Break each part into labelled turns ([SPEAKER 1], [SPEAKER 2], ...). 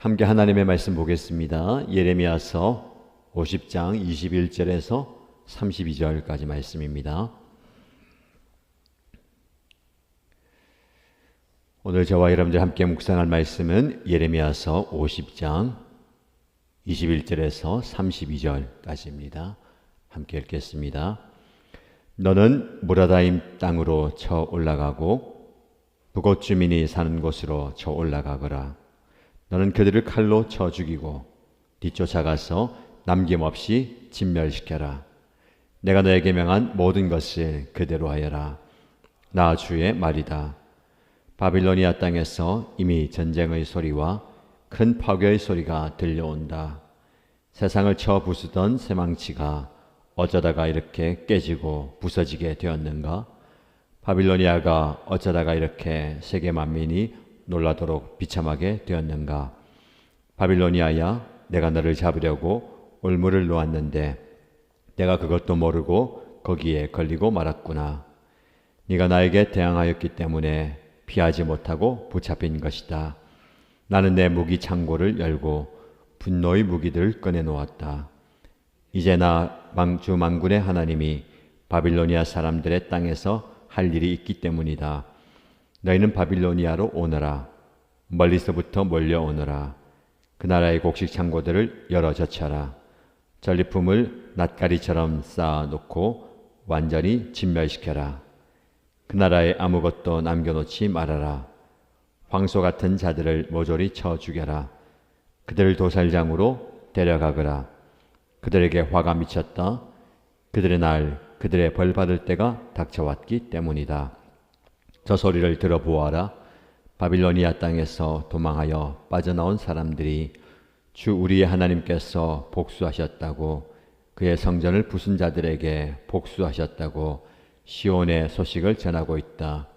[SPEAKER 1] 함께 하나님의 말씀 보겠습니다. 예레미야서 50장 21절에서 32절까지 말씀입니다. 오늘 저와 여러분들 함께 묵상할 말씀은 예레미야서 50장 21절에서 32절까지입니다. 함께 읽겠습니다. 너는 무라다임 땅으로 쳐 올라가고 북옷 주민이 사는 곳으로 쳐 올라가거라. 너는 그들을 칼로 쳐 죽이고 뒤쫓아가서 남김없이 진멸시켜라. 내가 너에게 명한 모든 것을 그대로 하여라. 나 주의 말이다. 바빌로니아 땅에서 이미 전쟁의 소리와 큰 파괴의 소리가 들려온다. 세상을 쳐 부수던 쇠망치가 어쩌다가 이렇게 깨지고 부서지게 되었는가? 바빌로니아가 어쩌다가 이렇게 세계 만민이 놀라도록 비참하게 되었는가? 바빌로니아야, 내가 너를 잡으려고 올무를 놓았는데 내가 그것도 모르고 거기에 걸리고 말았구나. 네가 나에게 대항하였기 때문에 피하지 못하고 붙잡힌 것이다. 나는 내 무기 창고를 열고 분노의 무기들을 꺼내 놓았다. 이제 나 주 만군의 하나님이 바빌로니아 사람들의 땅에서 할 일이 있기 때문이다. 너희는 바빌로니아로 오너라. 멀리서부터 몰려오너라. 그 나라의 곡식 창고들을 열어 젖혀라. 전리품을 낫가리처럼 쌓아놓고 완전히 진멸시켜라. 그 나라에 아무것도 남겨놓지 말아라. 황소 같은 자들을 모조리 쳐 죽여라. 그들을 도살장으로 데려가거라. 그들에게 화가 미쳤다. 그들의 날, 그들의 벌 받을 때가 닥쳐왔기 때문이다. 저 소리를 들어보아라. 바빌로니아 땅에서 도망하여 빠져나온 사람들이 주 우리의 하나님께서 복수하셨다고, 그의 성전을 부순 자들에게 복수하셨다고 시온의 소식을 전하고 있다.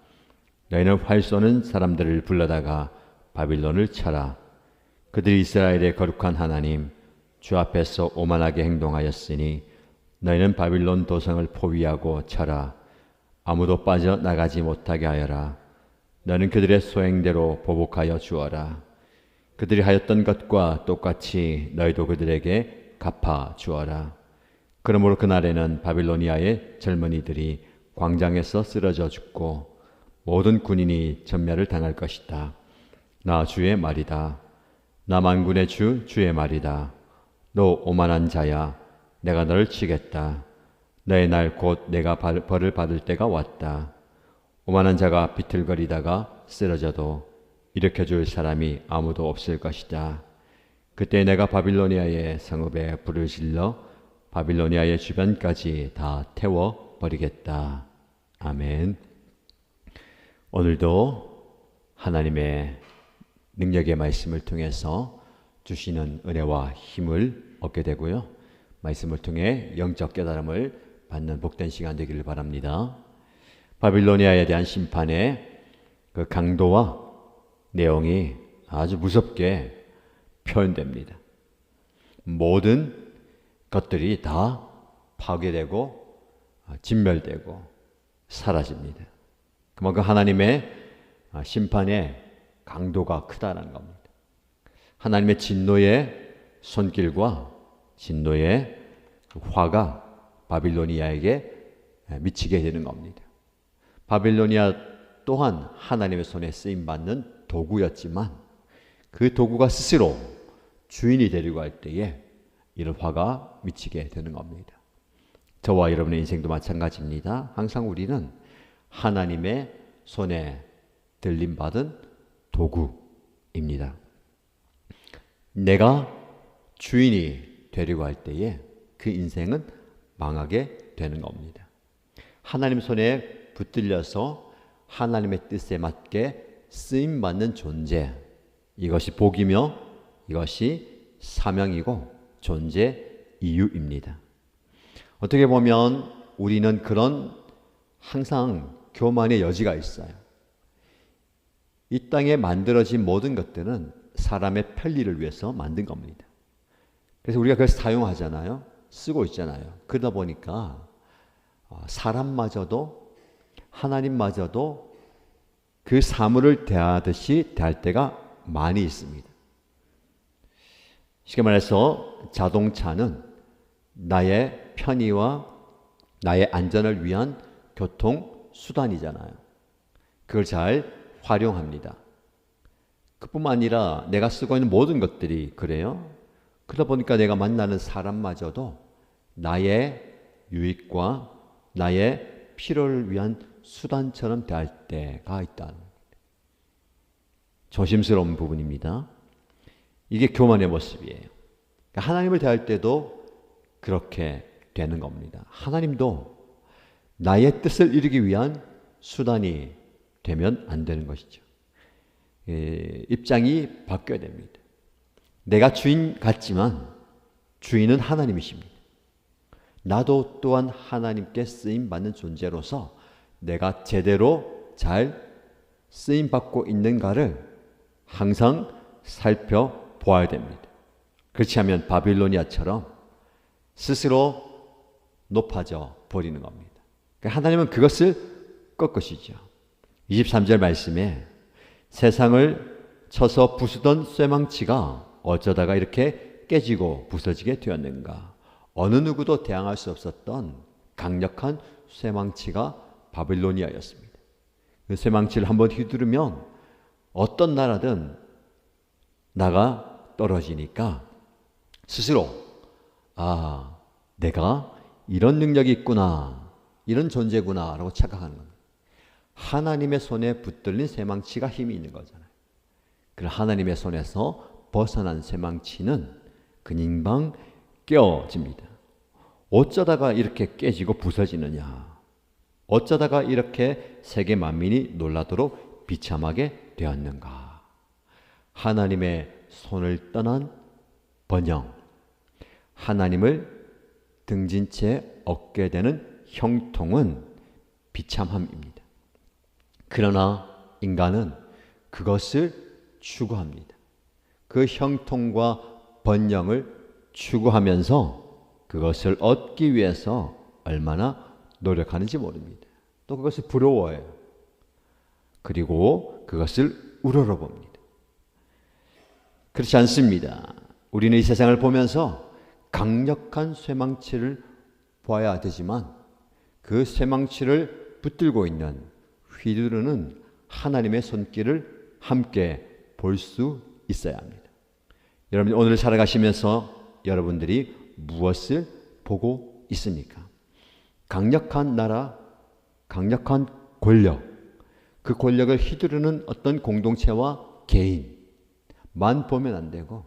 [SPEAKER 1] 너희는 활 쏘는 사람들을 불러다가 바빌론을 쳐라. 그들이 이스라엘의 거룩한 하나님 주 앞에서 오만하게 행동하였으니 너희는 바빌론 도성을 포위하고 쳐라. 아무도 빠져나가지 못하게 하여라. 너는 그들의 소행대로 보복하여 주어라. 그들이 하였던 것과 똑같이 너희도 그들에게 갚아 주어라. 그러므로 그날에는 바빌로니아의 젊은이들이 광장에서 쓰러져 죽고 모든 군인이 전멸을 당할 것이다. 나 주의 말이다. 나 만군의 주의 말이다. 너 오만한 자야, 내가 너를 치겠다. 너의 날 곧 내가 벌을 받을 때가 왔다. 오만한 자가 비틀거리다가 쓰러져도 일으켜줄 사람이 아무도 없을 것이다. 그때 내가 바빌로니아의 성읍에 불을 질러 바빌로니아의 주변까지 다 태워버리겠다. 아멘. 오늘도 하나님의 능력의 말씀을 통해서 주시는 은혜와 힘을 얻게 되고요. 말씀을 통해 영적 깨달음을 받는 복된 시간 되기를 바랍니다. 바빌로니아에 대한 심판의 그 강도와 내용이 아주 무섭게 표현됩니다. 모든 것들이 다 파괴되고 진멸되고 사라집니다. 그만큼 하나님의 심판의 강도가 크다는 겁니다. 하나님의 진노의 손길과 진노의 화가 바빌로니아에게 미치게 되는 겁니다. 바빌로니아 또한 하나님의 손에 쓰임받는 도구였지만 그 도구가 스스로 주인이 되려고 할 때에 이런 화가 미치게 되는 겁니다. 저와 여러분의 인생도 마찬가지입니다. 항상 우리는 하나님의 손에 들림받은 도구입니다. 내가 주인이 되려고 할 때에 그 인생은 망하게 되는 겁니다. 하나님 손에 붙들려서 하나님의 뜻에 맞게 쓰임받는 존재, 이것이 복이며 이것이 사명이고 존재 이유입니다. 어떻게 보면 우리는 그런 항상 교만의 여지가 있어요. 이 땅에 만들어진 모든 것들은 사람의 편리를 위해서 만든 겁니다. 그래서 우리가 그걸 사용하잖아요. 쓰고 있잖아요. 그러다 보니까 사람마저도 하나님마저도 그 사물을 대하듯이 대할 때가 많이 있습니다. 쉽게 말해서 자동차는 나의 편의와 나의 안전을 위한 교통수단이잖아요. 그걸 잘 활용합니다. 그뿐만 아니라 내가 쓰고 있는 모든 것들이 그래요. 그러다 보니까 내가 만나는 사람마저도 나의 유익과 나의 필요를 위한 수단처럼 대할 때가 있다는 겁니다. 조심스러운 부분입니다. 이게 교만의 모습이에요. 하나님을 대할 때도 그렇게 되는 겁니다. 하나님도 나의 뜻을 이루기 위한 수단이 되면 안 되는 것이죠. 입장이 바뀌어야 됩니다. 내가 주인 같지만 주인은 하나님이십니다. 나도 또한 하나님께 쓰임받는 존재로서 내가 제대로 잘 쓰임받고 있는가를 항상 살펴보아야 됩니다. 그렇지 않으면 바빌로니아처럼 스스로 높아져 버리는 겁니다. 하나님은 그것을 꺾으시죠. 23절 말씀에 세상을 쳐서 부수던 쇠망치가 어쩌다가 이렇게 깨지고 부서지게 되었는가. 어느 누구도 대항할 수 없었던 강력한 쇠망치가 바빌로니아였습니다. 그 쇠망치를 한번 휘두르면 어떤 나라든 나가 떨어지니까 스스로 내가 이런 능력이 있구나, 이런 존재구나 라고 착각하는 겁니다. 하나님의 손에 붙들린 쇠망치가 힘이 있는 거잖아요. 그 하나님의 손에서 벗어난 쇠망치는 그냥 깨어집니다. 어쩌다가 이렇게 깨지고 부서지느냐? 어쩌다가 이렇게 세계 만민이 놀라도록 비참하게 되었는가? 하나님의 손을 떠난 번영, 하나님을 등진 채 얻게 되는 형통은 비참함입니다. 그러나 인간은 그것을 추구합니다. 그 형통과 번영을 추구하면서 그것을 얻기 위해서 얼마나 노력하는지 모릅니다. 또 그것을 부러워해요. 그리고 그것을 우러러봅니다. 그렇지 않습니다. 우리는 이 세상을 보면서 강력한 쇠망치를 보아야 되지만 그 쇠망치를 붙들고 있는 휘두르는 하나님의 손길을 함께 볼 수 있어야 합니다. 여러분 오늘 살아가시면서 여러분들이 무엇을 보고 있습니까? 강력한 나라, 강력한 권력, 그 권력을 휘두르는 어떤 공동체와 개인만 보면 안 되고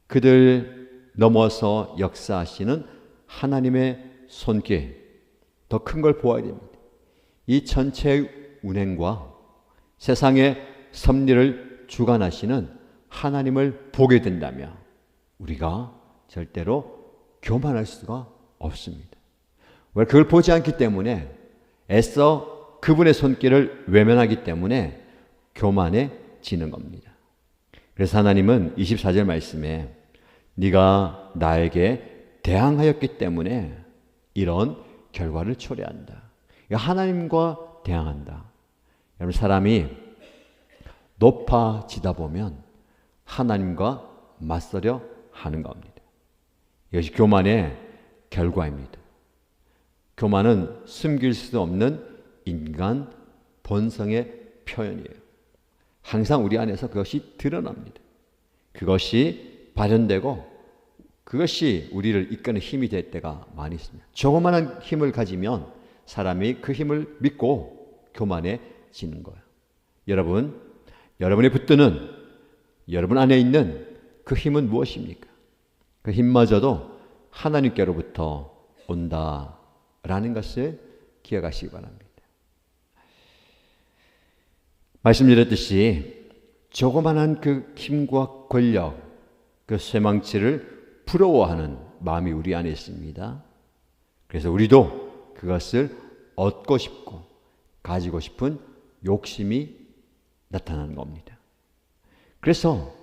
[SPEAKER 1] 그들 넘어서 역사하시는 하나님의 손길, 더 큰 걸 보아야 됩니다. 이 전체의 운행과 세상의 섭리를 주관하시는 하나님을 보게 된다면 우리가 절대로 교만할 수가 없습니다. 왜? 그걸 보지 않기 때문에 애써 그분의 손길을 외면하기 때문에 교만해지는 겁니다. 그래서 하나님은 24절 말씀에 네가 나에게 대항하였기 때문에 이런 결과를 초래한다. 하나님과 대항한다. 여러분 사람이 높아지다 보면 하나님과 맞서려 하는 겁니다. 이것이 교만의 결과입니다. 교만은 숨길 수 없는 인간 본성의 표현이에요. 항상 우리 안에서 그것이 드러납니다. 그것이 발현되고 그것이 우리를 이끄는 힘이 될 때가 많이 있습니다. 조그마한 힘을 가지면 사람이 그 힘을 믿고 교만해지는 거예요. 여러분, 여러분이 붙드는 여러분 안에 있는 그 힘은 무엇입니까? 그 힘마저도 하나님께로부터 온다라는 것을 기억하시기 바랍니다. 말씀드렸듯이 조그만한 그 힘과 권력, 그 쇠망치를 부러워하는 마음이 우리 안에 있습니다. 그래서 우리도 그것을 얻고 싶고 가지고 싶은 욕심이 나타나는 겁니다. 그래서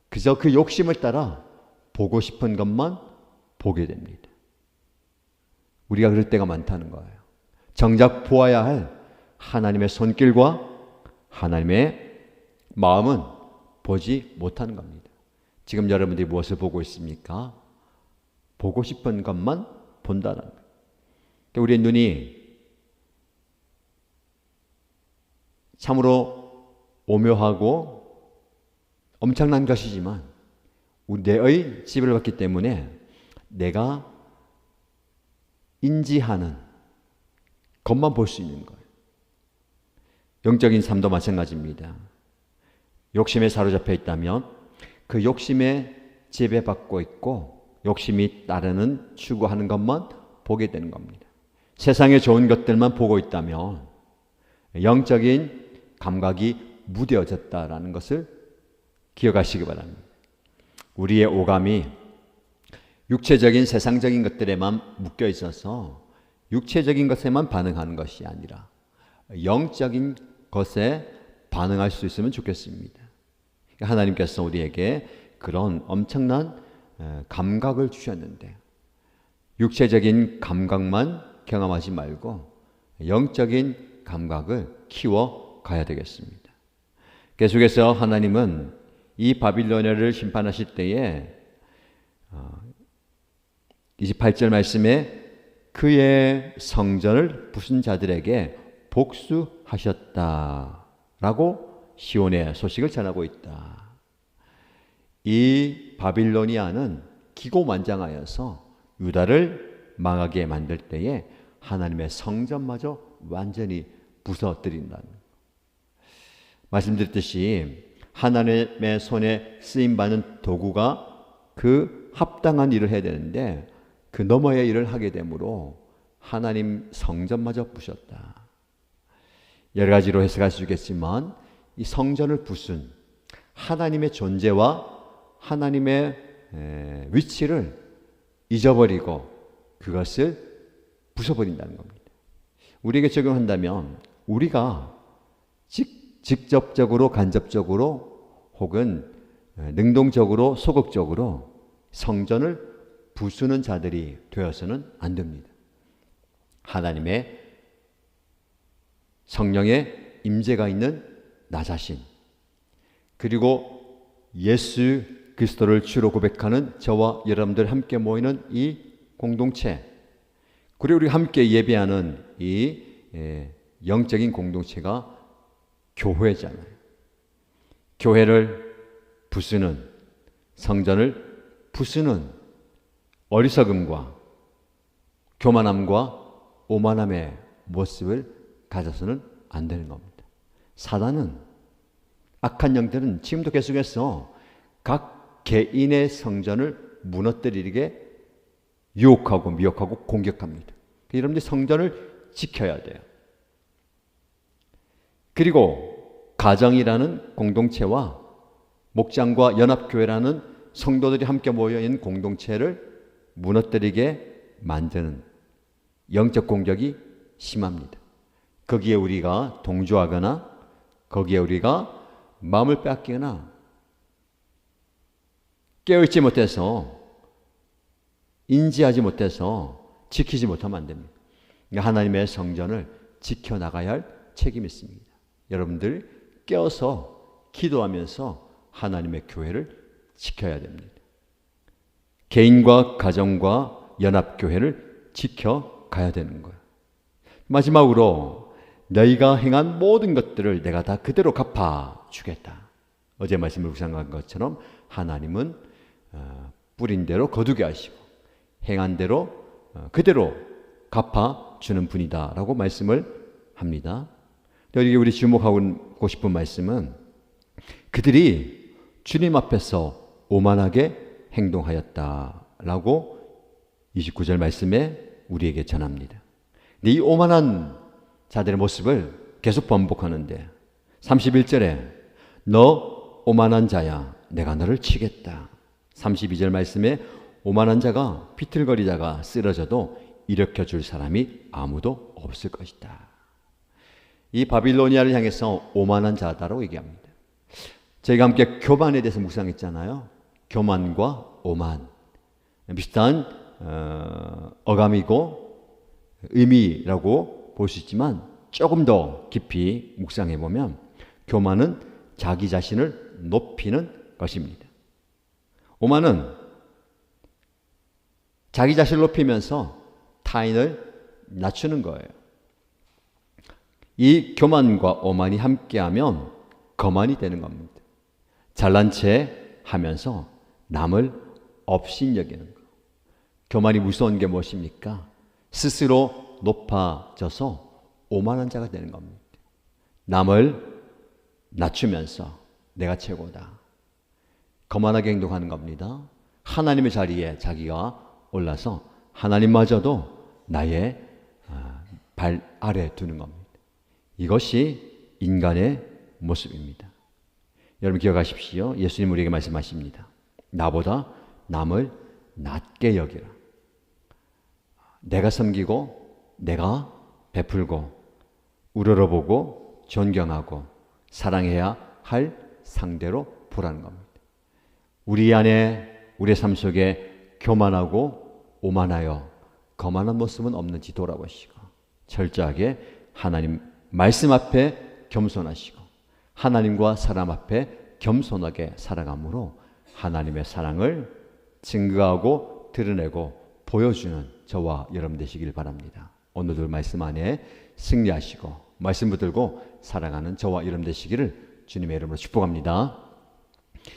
[SPEAKER 1] 그저 그 욕심을 따라 보고 싶은 것만 보게 됩니다. 우리가 그럴 때가 많다는 거예요. 정작 보아야 할 하나님의 손길과 하나님의 마음은 보지 못하는 겁니다. 지금 여러분들이 무엇을 보고 있습니까? 보고 싶은 것만 본다는 거예요. 우리의 눈이 참으로 오묘하고 엄청난 것이지만 우리 뇌의 지배를 받기 때문에 내가 인지하는 것만 볼 수 있는 거예요. 영적인 삶도 마찬가지입니다. 욕심에 사로잡혀 있다면 그 욕심에 지배받고 있고 욕심이 따르는 추구하는 것만 보게 되는 겁니다. 세상에 좋은 것들만 보고 있다면 영적인 감각이 무뎌졌다라는 것을 기억하시기 바랍니다. 우리의 오감이 육체적인 세상적인 것들에만 묶여 있어서 육체적인 것에만 반응하는 것이 아니라 영적인 것에 반응할 수 있으면 좋겠습니다. 하나님께서 우리에게 그런 엄청난 감각을 주셨는데 육체적인 감각만 경험하지 말고 영적인 감각을 키워 가야 되겠습니다. 계속해서 하나님은 이 바빌로니아를 심판하실 때에 28절 말씀에 그의 성전을 부순 자들에게 복수하셨다라고 시온의 소식을 전하고 있다. 이 바빌로니아는 기고만장하여서 유다를 망하게 만들 때에 하나님의 성전마저 완전히 부서뜨린다는 거예요. 말씀드렸듯이 하나님의 손에 쓰임받는 도구가 그 합당한 일을 해야 되는데 그 너머의 일을 하게 되므로 하나님 성전마저 부셨다. 여러 가지로 해석할 수 있겠지만 이 성전을 부순 하나님의 존재와 하나님의 위치를 잊어버리고 그것을 부숴버린다는 겁니다. 우리에게 적용한다면 우리가 직접적으로 간접적으로 혹은 능동적으로 소극적으로 성전을 부수는 자들이 되어서는 안 됩니다. 하나님의 성령의 임재가 있는 나 자신 그리고 예수 그리스도를 주로 고백하는 저와 여러분들 함께 모이는 이 공동체 그리고 우리 함께 예배하는 이 영적인 공동체가 교회잖아요. 교회를 부수는 성전을 부수는 어리석음과 교만함과 오만함의 모습을 가져서는 안 되는 겁니다. 사단은 악한 영들은 지금도 계속해서 각 개인의 성전을 무너뜨리게 유혹하고 미혹하고 공격합니다. 여러분들이 성전을 지켜야 돼요. 그리고 가정이라는 공동체와 목장과 연합교회라는 성도들이 함께 모여있는 공동체를 무너뜨리게 만드는 영적 공격이 심합니다. 거기에 우리가 동조하거나 거기에 우리가 마음을 빼앗기거나 깨어있지 못해서 인지하지 못해서 지키지 못하면 안 됩니다. 하나님의 성전을 지켜나가야 할 책임이 있습니다. 여러분들 깨어서 기도하면서 하나님의 교회를 지켜야 됩니다. 개인과 가정과 연합교회를 지켜가야 되는 거예요. 마지막으로 너희가 행한 모든 것들을 내가 다 그대로 갚아주겠다. 어제 말씀을 묵상한 것처럼 하나님은 뿌린 대로 거두게 하시고 행한 대로 그대로 갚아주는 분이다 라고 말씀을 합니다. 여기 우리 주목하고 싶은 말씀은 그들이 주님 앞에서 오만하게 행동하였다라고 29절 말씀에 우리에게 전합니다. 이 오만한 자들의 모습을 계속 반복하는데 31절에 너 오만한 자야 내가 너를 치겠다. 32절 말씀에 오만한 자가 비틀거리다가 쓰러져도 일으켜줄 사람이 아무도 없을 것이다. 이 바빌로니아를 향해서 오만한 자다라고 얘기합니다. 저희가 함께 교만에 대해서 묵상했잖아요. 교만과 오만 비슷한 어감이고 의미라고 볼 수 있지만 조금 더 깊이 묵상해 보면 교만은 자기 자신을 높이는 것입니다. 오만은 자기 자신을 높이면서 타인을 낮추는 거예요. 이 교만과 오만이 함께하면 거만이 되는 겁니다. 잘난 체 하면서 남을 업신여기는 거. 교만이 무서운 게 무엇입니까? 스스로 높아져서 오만한 자가 되는 겁니다. 남을 낮추면서 내가 최고다. 거만하게 행동하는 겁니다. 하나님의 자리에 자기가 올라서 하나님마저도 나의 발 아래 두는 겁니다. 이것이 인간의 모습입니다. 여러분 기억하십시오. 예수님 우리에게 말씀하십니다. 나보다 남을 낮게 여기라. 내가 섬기고 내가 베풀고 우러러보고 존경하고 사랑해야 할 상대로 보라는 겁니다. 우리 안에 우리의 삶 속에 교만하고 오만하여 거만한 모습은 없는지 돌아보시고 철저하게 하나님 말씀 앞에 겸손하시고 하나님과 사람 앞에 겸손하게 살아감으로 하나님의 사랑을 증거하고 드러내고 보여주는 저와 여러분 되시길 바랍니다. 오늘도 말씀 안에 승리하시고 말씀 붙들고 살아가는 저와 여러분 되시기를 주님의 이름으로 축복합니다.